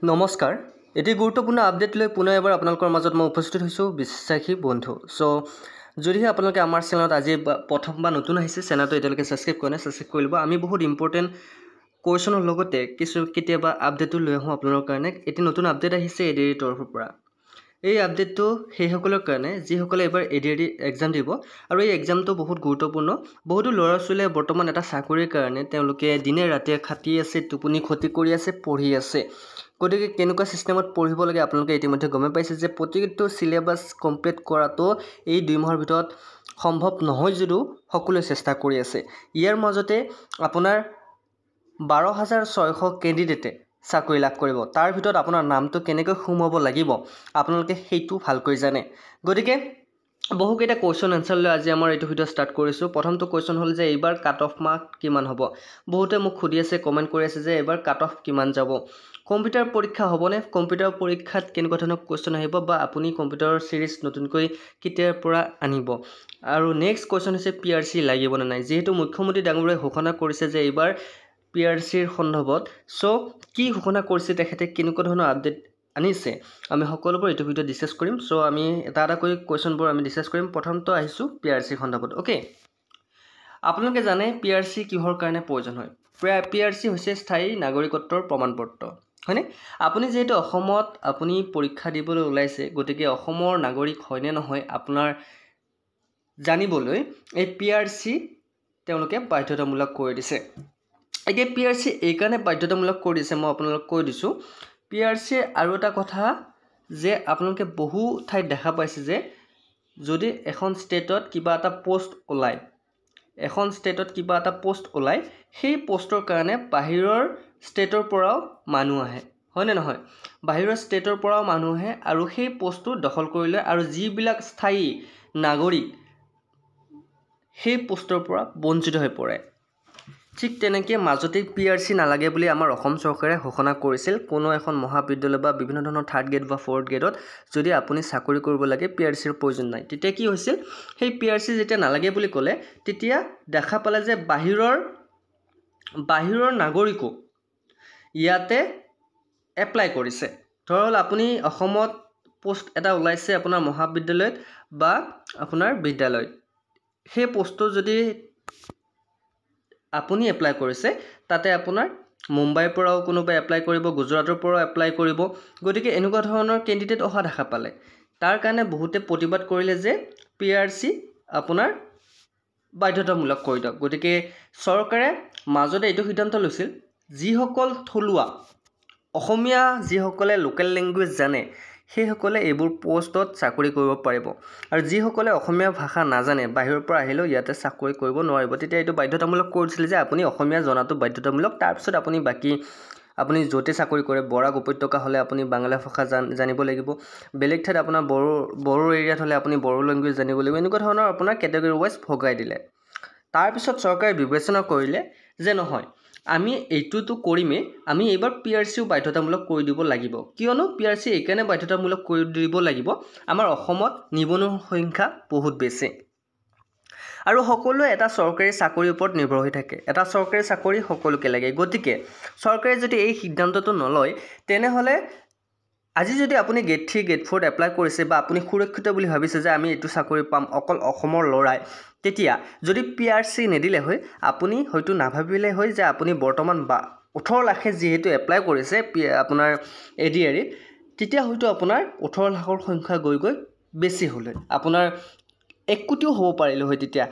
নমস্কাৰ এটি গুৰুত্বপূৰ্ণ আপডেট লৈ পুনৰ এবাৰ আপোনালোকৰ মাজত মই উপস্থিত হৈছোঁ বিশ্বাসী বন্ধু যদিহে আপোনালোকে আমাৰ চেনেলত আজি প্ৰথম বা নতুন আহিছে চেনেলটো এতিয়ালৈকে সাবস্ক্ৰাইব কৰা নাই সাবস্ক্ৰাইব কৰি ল'ব আমি বহুত ইম্পৰ্টেণ্ট কোৱেশ্যনৰ লগতে কেতিয়াবা আপডেটো লৈ আহোঁ আপোনালোকৰ কাৰণে এটি নতুন আপডেট আহিছে এডিআৰিৰ তৰফৰ পৰা এই আপডেটটো সেইসকলৰ কাৰণে যিসকলে এবাৰ এডিআৰি এক্সাম দিব আৰু এই এক্সামটো বহুত গুৰুত্বপূৰ্ণ বহুতো ল'ৰা ছোৱালীয়ে বৰ্তমান এটা চাকৰিৰ কাৰণে তেওঁলোকে দিনে ৰাতিয়ে খাটি আছে টোপনি ক্ষতি কৰি আছে পঢ়ি আছে গতিকে কেনেকুৱা সিস্টেমত পঢ়িব লাগে আপোনালোকে ইতিমধ্যে গমে পাইছে যে প্ৰতিটো সিলেবাস কমপ্লিট কৰাটো এই 2 মাহৰ ভিতৰত সম্ভৱ নহয় যদিও সকলোৱে চেষ্টা কৰি আছে ইয়াৰ মাজতে আপোনাৰ 12600 কেণ্ডিডেটে চাকৰি লাভ কৰিব তাৰ ভিতৰত আপোনাৰ নামটো কেনেকৈ সোমাব লাগিব আপোনালোকে সেইটো ভালকৈ জানে গতিকে বহুকেইটা কোৱেশ্যন আনসাৰ লৈ আজি আমাৰ এইটো ভিডিও স্টাৰ্ট কৰিছোঁ প্ৰথমটো কোৱেশ্যন হ'ল যে এইবাৰ কাট অফ মাৰ্ক কিমান হ'ব বহুতে মোক খুদি আছে কমেন্ট কৰি আছে যে এইবাৰ কাট অফ কিমান যাব কম্পিউটাৰ পৰীক্ষা হ'বনে কম্পিউটাৰ পৰীক্ষাত কেনেকুৱা ধৰণৰ কোৱেশ্যন আহিব বা আপুনি কম্পিউটাৰৰ সিৰিজ নতুনকৈ কেতিয়াৰ পৰা আনিব আৰু নেক্সট কোৱেশ্যন হৈছে পিআৰসি লাগিব নে নাই যেহেতু মুখ্যমন্ত্ৰী ডাঙৰীয়াই ঘোষণা কৰিছে যে এইবাৰ পিআৰসিৰ সন্দৰ্ভত কি ঘোষণা কৰিছে তেখেতে কেনেকুৱা ধৰণৰ আপডেট আনিছে আমি সকলোবোৰ এইটো ভিডিও ডিসকাস কৰিম আমি এটা কৰি কোৱেশ্যনবোৰ আমি ডিসকাস কৰিম প্ৰথমটো আহিছো পিআৰসি সন্দৰ্ভত ওকে আপোনালোকে জানে পিআৰসি কিহৰ কাৰণে প্ৰয়োজন হয় পিআৰসি হৈছে স্থায়ী নাগৰিকত্বৰ প্ৰমাণপত্ৰ হয়নে আপুনি যেহেতু অসমত আপুনি পৰীক্ষা দিবলৈ ওলাইছে গতিকে অসমৰ নাগৰিক হয়নে নহয় আপোনাৰ জানিবলৈ এই পিআৰসি তেওঁলোকে বাধ্যতামূলক কৰি দিছে এতিয়া পিআৰসি এই কাৰণে বাধ্যতামূলক কৰি দিছে মই আপোনালোকক কৈ দিছো পিআৰসি আৰু এটা কথা যে আপোনালোকে বহু ঠাইত দেখা পাইছে যে যদি এখন ষ্টেটত কিবা এটা পোষ্ট ওলাই সেই পোষ্টৰ কাৰণে বাহিৰৰ ষ্টেটৰ পৰাও মানুহ আহে হয়নে নহয় বাহিৰৰ ষ্টেটৰ পৰাও মানুহ আহে আৰু সেই পোষ্টটো দখল কৰি লয় আৰু যিবিলাক স্থায়ী নাগৰিক সেই পোষ্টৰ পৰা বঞ্চিত হৈ পৰে ঠিক তেনেকৈ মাজতে পিআৰসি নালাগে বুলি আমাৰ অসম চৰকাৰে ঘোষণা কৰিছিল কোনো এখন মহাবিদ্যালয় বা বিভিন্ন ধৰণৰ থাৰ্ড গ্ৰেড বা ফৰ্থ গ্ৰেডত যদি আপুনি চাকৰি কৰিব লাগে পিআৰসিৰ প্ৰয়োজন নাই তেতিয়া কি হৈছিল সেই পিআৰসি যেতিয়া নালাগে বুলি ক'লে তেতিয়া দেখা পালে যে বাহিৰৰ নাগৰিকো ইয়াতে এপ্লাই কৰিছে ধৰল আপুনি অসমত পোষ্ট এটা ওলাইছে আপোনাৰ মহাবিদ্যালয়ত বা আপোনাৰ বিদ্যালয়ত সেই পোষ্টটো যদি আপুনি এপ্লাই কৰিছে তাতে আপোনাৰ মুম্বাইৰ পৰাও কোনোবা এপ্লাই কৰিব গুজৰাটৰ পৰাও এপ্লাই কৰিব গতিকে এনেকুৱা ধৰণৰ কেণ্ডিডেট অহা দেখা পালে তাৰ কাৰণে বহুতে প্ৰতিবাদ কৰিলে যে পিআৰসি আপোনাৰ বাধ্যতামূলক কৰি দিয়ক গতিকে চৰকাৰে মাজতে এইটো সিদ্ধান্ত লৈছিল যিসকল থলুৱা অসমীয়া যিসকলে লোকেল ল্যাঙ্গুৱেজ জানে সেইসকলে এইবোৰ পোষ্টত চাকৰি কৰিব পাৰিব আৰু যিসকলে অসমীয়া ভাষা নাজানে বাহিৰৰ পৰা আহিলেও ইয়াতে চাকৰি কৰিব নোৱাৰিব তেতিয়া এইটো বাধ্যতামূলক কৰিছিল যে আপুনি অসমীয়া জনাটো বাধ্যতামূলক তাৰ পিছত আপুনি যতে চাকৰি কৰে বৰাক উপত্যকা হলে আপুনি বাংলা ভাষা জানিব লাগিব বেলেগ ঠাইত আপোনাৰ বড়ো এৰিয়াত হলে আপুনি বড়ো ল্যাঙ্গুৱেজ জানিব লাগিব এনেকুৱা ধৰণৰ আপোনাৰ ক্যাটাগৰি ওয়াইজ ভগাই দিলে তাৰ পিছত চৰকাৰে বিবেচনা কৰিলে যে নহয় আমি এইটোতো কৰিমেই আমি এইবাৰ পিআৰসিও বাধ্যতামূলক কৰি দিব লাগিব কিয়নো পিআৰসি এই কাৰণে বাধ্যতামূলক কৰি দিব লাগিব আমাৰ অসমত নিবনুৱাৰ সংখ্যা বহুত বেছি আৰু সকলোৱে এটা চৰকাৰী চাকৰিৰ ওপৰত নিৰ্ভৰ হৈ থাকে এটা চৰকাৰী চাকৰি সকলোকে লাগে গতিকে চৰকাৰে যদি এই সিদ্ধান্তটো নলয় তেনেহলে আজি যদি আপুনি গেট 3 গেট 4 এপ্লাই কৰিছে বা আপুনি সুৰক্ষিত বুলি ভাবিছে যে আমি এইটো চাকৰি পাম অকল অসমৰ লৰাই তেতিয়া যদি পিআৰসি নেদিলে হয় আপুনি হয়তো নাভাবিলে হয় যে আপুনি বৰ্তমান 18 লাখে যেহেতু এপ্লাই কৰিছে আপোনাৰ এডিআৰি তেতিয়া হয়তো আপোনাৰ 18 লাখৰ সংখ্যা গৈ বেছি হলে আপোনাৰ 1 কোটিও হ'ব পাৰিলে হয় তেতিয়া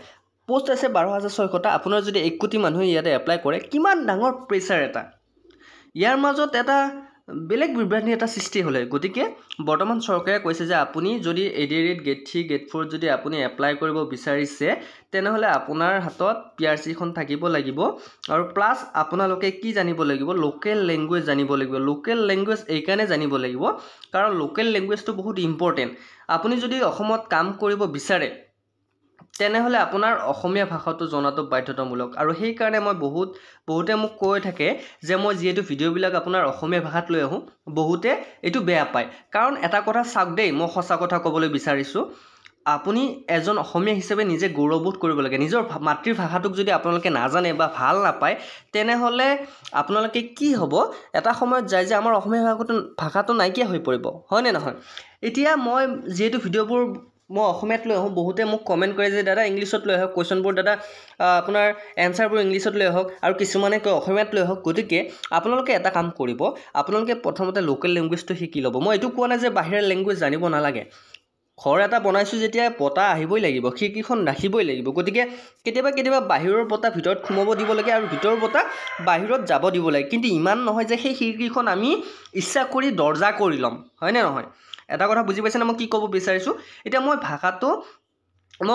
পোষ্ট আছে 12600টা আপোনাৰ যদি 1 কোটি মানুহ ইয়াতে এপ্লাই কৰে কিমান ডাঙৰ প্ৰেছাৰ এটা ইয়াৰ মাজত এটা বেলেগ বিভ্ৰান্তি এটা সৃষ্টি হলে গতিকে বৰ্তমান চৰকাৰে কৈছে যে আপুনি যদি এডিআৰিত গেট 3 গেট 4 যদি আপুনি এপ্লাই কৰিব বিচাৰিছে তেনেহলে আপোনাৰ হাতত পিআৰসি খন থাকিব লাগিব আৰু প্লাস আপোনালোকে কি জানিব লাগিব লোকেল ল্যাঙ্গুৱেজ জানিব লাগিব লোকেল ল্যাঙ্গুৱেজ এই কাৰণে জানিব লাগিব কাৰণ লোকেল ল্যাঙ্গুৱেজটো বহুত ইম্পৰ্টেন্ট আপুনি যদি অসমত কাম কৰিব বিচাৰে তেনেহলে আপোনাৰ অসমীয়া ভাষাটো জনাটো বাধ্যতামূলক আৰু সেই কাৰণে মই বহুতে মোক কৈ থাকে যে মই যেহেতু ভিডিও বিলাক আপোনাৰ অসমীয়া ভাষাত লৈ আহো বহুতে এটো বেয়া পায় কাৰণ এটা কথা চাওক দেই মই সঁচা কথা ক'বলৈ বিচাৰিছো আপুনি এজন অসমীয়া হিচাপে নিজে গৌৰৱবোধ কৰিব লাগে নিজৰ মাতৃভাষাটোক যদি আপোনালোকে নাজানে বা ভাল নাপায় তেনেহ'লে আপোনালোকে কি হ'ব এটা সময়ত যায় যে আমাৰ অসমীয়া ভাষাটো নাইকিয়া হৈ পৰিব হয়নে নহয় এতিয়া মই যিহেতু ভিডিঅ'বোৰ মই অসমীয়াত লৈ আহোঁ বহুতে মোক কমেণ্ট কৰে যে দাদা ইংলিছত লৈ আহক কুৱেশ্যনবোৰ দাদা আপোনাৰ এনচাৰবোৰ ইংলিছত লৈ আহক আৰু কিছুমানে কয় অসমীয়াত লৈ আহক গতিকে আপোনালোকে এটা কাম কৰিব আপোনালোকে প্ৰথমতে লোকেল লেংগুৱেজটো শিকি ল'ব মই এইটো কোৱা নাই যে বাহিৰা লেংগুৱেজ জানিব নালাগে ঘৰ এটা বনাইছোঁ যেতিয়া বতাহ আহিবই লাগিব খিৰিকীখন ৰাখিবই লাগিব গতিকে কেতিয়াবা বাহিৰৰ বতাহ ভিতৰত সোমাব দিব লাগে আৰু ভিতৰৰ বতাহ বাহিৰত যাব দিব লাগে কিন্তু ইমান নহয় যে সেই খিৰিকীখন আমি ইচ্ছা কৰি দৰ্জা কৰি ল'ম হয়নে নহয় এটা কথা বুজি পাইছেনে মই কি ক'ব বিচাৰিছোঁ এতিয়া মই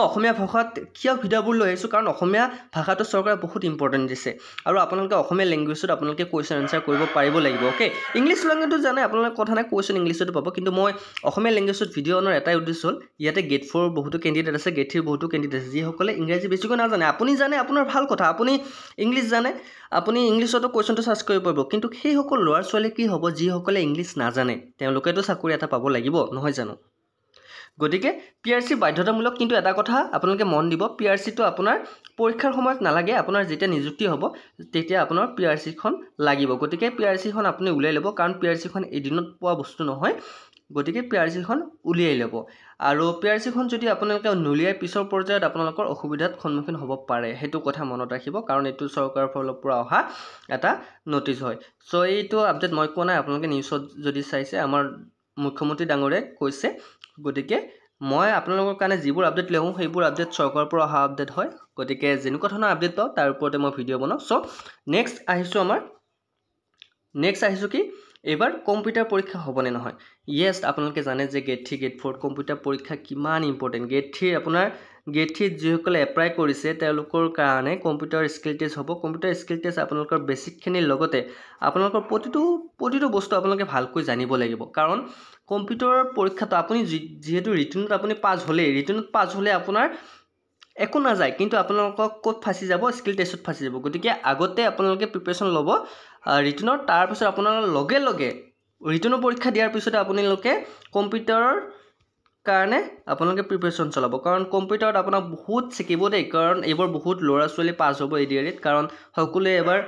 অসমীয়া ভাষাত কিয় ভিডিঅ'বোৰ লৈ আহিছোঁ কাৰণ অসমীয়া ভাষাটো চৰকাৰে বহুত ইম্পৰ্টেণ্ট দিছে আৰু আপোনালোকে অসমীয়া লেংগুৱেজত আপোনালোকে কুৱেশ্যন এনচাৰ কৰিব পাৰিব লাগিব অ'কে ইংলিছ লেংগুৱেজটো জানে আপোনালোকে কথা নাই কুৱেশ্যন ইংলিছতো পাব কিন্তু মই অসমীয়া লেংগুৱেজত ভিডিঅ' অনাৰ এটাই উদ্দেশ্য হ'ল ইয়াতে গেট 4 বহুতো কেণ্ডিডেট আছে গেট 3 বহুতো কেণ্ডিডেট আছে যিসকলে ইংৰাজী বেছিকৈ নাজানে আপুনি জানে আপোনাৰ ভাল কথা আপুনি ইংলিছ জানে আপুনি ইংলিছতো কুৱেশ্যনটো চাৰ্চ কৰিব পাৰিব কিন্তু সেইসকল ল'ৰা ছোৱালী কি হ'ব যিসকলে ইংলিছ নাজানে তেওঁলোকেতো চাকৰি এটা পাব লাগিব নহয় জানো গতিকে PRC বাধ্যতামূলক কিন্তু এটা কথা আপোনালোকে মন দিব PRCটো আপোনাৰ পৰীক্ষাৰ সময়ত নালাগে আপোনাৰ যেতিয়া নিযুক্তি হ'ব তেতিয়া আপোনাৰ PRCখন লাগিব গতিকে PRCখন আপুনি উলিয়াই ল'ব কাৰণ PRCখন এদিনত পোৱা বস্তু নহয় গতিকে PRCখন উলিয়াই ল'ব আৰু PRCখন যদি আপোনালোকে নুলিয়াই পিছৰ পৰ্যায়ত আপোনালোকৰ অসুবিধাত সন্মুখীন হ'ব পাৰে সেইটো কথা মনত ৰাখিব কাৰণ এইটো চৰকাৰৰ ফালৰ পৰা অহা এটা নটিচ হয় সো এইটো আপডেট মই কোৱা নাই আপোনালোকে নিউজত যদি চাইছে আমাৰ মুখ্যমন্ত্ৰী ডাঙৰে কৈছে গতিকে মই আপোনালোকৰ কাৰণে যিবোৰ আপডেট লৈ আহোঁ সেইবোৰ আপডেট চৰকাৰৰ পৰা অহা আপডেট হয় গতিকে যেনেকুৱা ধৰণৰ আপডেট পাওঁ তাৰ ওপৰতে মই ভিডিঅ' বনাওঁ সো নেক্সট আহিছোঁ কি এইবাৰ কম্পিউটাৰ পৰীক্ষা হ'বনে নহয় ইয়েছ আপোনালোকে জানে যে গেট 3 গেট 4 কম্পিউটাৰ পৰীক্ষা কিমান ইম্পৰ্টেণ্ট গেট 3 যিসকলে এপ্লাই কৰিছে তেওঁলোকৰ কাৰণে কম্পিউটাৰ স্কিল টেষ্ট হ'ব কম্পিউটাৰ স্কিল টেষ্ট আপোনালোকৰ বেছিকখিনিৰ লগতে আপোনালোকৰ প্ৰতিটো বস্তু আপোনালোকে ভালকৈ জানিব লাগিব কাৰণ কম্পিউটাৰৰ পৰীক্ষাটো আপুনি যিহেতু ৰিটেনত আপুনি পাছ হ'লে আপোনাৰ একো নাযায় কিন্তু আপোনালোকক ক'ত ফাঁচি যাব স্কিল টেষ্টত ফাঁচি যাব গতিকে আগতে আপোনালোকে প্ৰিপেৰেশ্যন ল'ব ৰিটেনৰ তাৰপিছত আপোনাৰ লগে ৰিটেনৰ পৰীক্ষা দিয়াৰ পিছতে আপোনালোকে কম্পিউটাৰৰ কাৰণে আপোনালোকে প্ৰিপেৰেশ্যন চলাব কাৰণ কম্পিউটাৰত আপোনাক বহুত শিকিব দেই কাৰণ এইবাৰ বহুত ল'ৰা ছোৱালী পাছ হ'ব এডিআৰিত কাৰণ সকলোৱে এবাৰ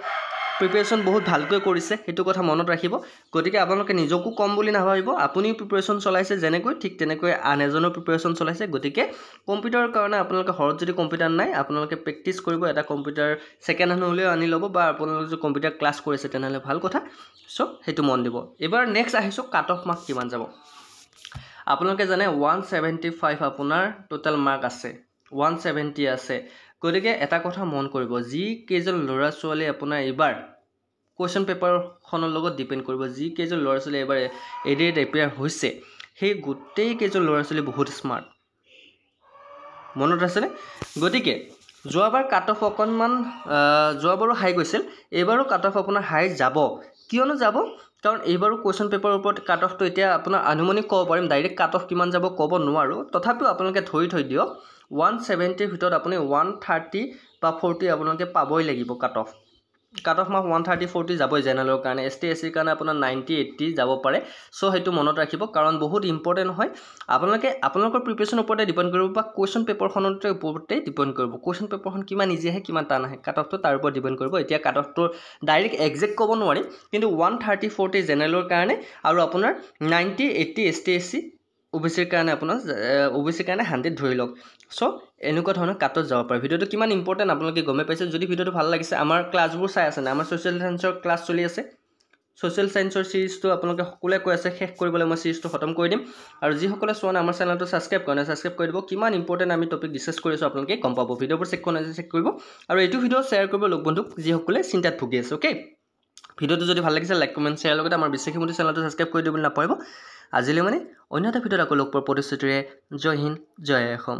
প্ৰিপেৰেশ্যন বহুত ভালকৈ কৰিছে সেইটো কথা মনত ৰাখিব গতিকে আপোনালোকে নিজকো কম বুলি নাভাবিব আপুনি প্ৰিপেৰেশ্যন চলাইছে যেনেকৈ ঠিক তেনেকৈ আন এজনৰ প্ৰিপেৰেশ্যন চলাইছে গতিকে কম্পিউটাৰৰ কাৰণে আপোনালোকে ঘৰত যদি কম্পিউটাৰ নাই আপোনালোকে প্ৰেক্টিছ কৰিব এটা কম্পিউটাৰ ছেকেণ্ড হেণ্ড হ'লেও আনি ল'ব বা আপোনালোকে যদি কম্পিউটাৰ ক্লাছ কৰিছে তেনেহ'লে ভাল কথা সো সেইটো মন দিব এইবাৰ নেক্সট আহিছোঁ কাট অফ মাৰ্ক কিমান যাব আপোনালোকে জানে 175 আপোনাৰ টোটেল মাৰ্ক আছে 170 আছে গতিকে এটা কথা মন কৰিব যি কেইজন ল'ৰা ছোৱালী আপোনাৰ এইবাৰ কুৱেশ্যন পেপাৰখনৰ লগত ডিপেণ্ড কৰিব যি কেইজন ল'ৰা ছোৱালী এইবাৰ এডিআৰিত এপিয়াৰ হৈছে সেই গোটেই কেইজন ল'ৰা ছোৱালী বহুত স্মাৰ্ট মনত আছেনে গতিকে যোৱাবাৰ কাট অফ অকণমান যোৱাবাৰো হাই গৈছিল এইবাৰো কাট অফ আপোনাৰ হাই যাব কিয়নো যাব কাৰণ এইবাৰো কুৱেশ্যন পেপাৰৰ ওপৰত কাট অফটো এতিয়া আপোনাৰ আনুমানিক ক'ব পাৰিম ডাইৰেক্ট কাট অফ কিমান যাব ক'ব নোৱাৰোঁ তথাপিও আপোনালোকে ধৰি থৈ দিয়ক 170ৰ ভিতৰত আপুনি 130 বা 40 আপোনালোকে পাবই লাগিব কাট অফ মাৰ্ক 130-40 যাবই জেনেৰেলৰ কাৰণে ST SCৰ কাৰণে আপোনাৰ 90-80 যাব পাৰে সো সেইটো মনত ৰাখিব কাৰণ বহুত ইম্পৰ্টেণ্ট হয় আপোনালোকৰ প্ৰিপেৰেশ্যনৰ ওপৰতে ডিপেণ্ড কৰিব বা কুৱেশ্যন পেপাৰখনৰ ওপৰতে ডিপেণ্ড কৰিব কুৱেশ্যন পেপাৰখন কিমান ইজি আহে কিমান টান আহে কাট অফটো তাৰ ওপৰত ডিপেণ্ড কৰিব এতিয়া কাট অফটো ডাইৰেক্ট একজেক্ট ক'ব নোৱাৰিম কিন্তু 130-40 জেনেৰেলৰ কাৰণে আৰু আপোনাৰ 90-80 ST SC OBCৰ কাৰণে আপোনাৰ OBCৰ কাৰণে 100 ধৰি লওক সো এনেকুৱা ধৰণৰ কাটত যাব পাৰে ভিডিঅ'টো কিমান ইম্পৰ্টেণ্ট আপোনালোকে গমে পাইছে যদি ভিডিঅ'টো ভাল লাগিছে আমাৰ ক্লাছবোৰ চাই আছে না আমাৰ ছ'চিয়েল সায়েন্সৰ ক্লাছ চলি আছে ছ'চিয়েল সায়েন্সৰ সিৰিজটো আপোনালোকে সকলোৱে কৈ আছে শেষ কৰিবলৈ মই সিৰিজটো খতম কৰি দিম আৰু যিসকলে চোৱা নাই আমাৰ চেনেলটো ছাবস্ক্ৰাইব কৰি দিব কিমান ইম্পৰ্টেণ্ট আমি টপিক ডিছকাছ কৰিছোঁ আপোনালোকে গম পাব ভিডিঅ'বোৰ চেক কৰিব আৰু এইটো ভিডিঅ' শ্বেয়াৰ কৰিব লগ বন্ধুক যিসকলে চিন্তাত ভুগি আছে অ'কে ভিডিঅ'টো যদি ভাল লাগিছে লাইক কমেণ্ট শ্বেয়াৰ লগতে আমাৰ বিশ্বাসী চেনেলটো ছাবস্ক্ৰাইব কৰি দিবলৈ নাপাহৰিব আজিলৈ মানে অন্য এটা ভিডিঅ'ত আকৌ লগ পোৱাৰ প্ৰতিশ্ৰুতিৰে জয় হিন্দ জয় অসম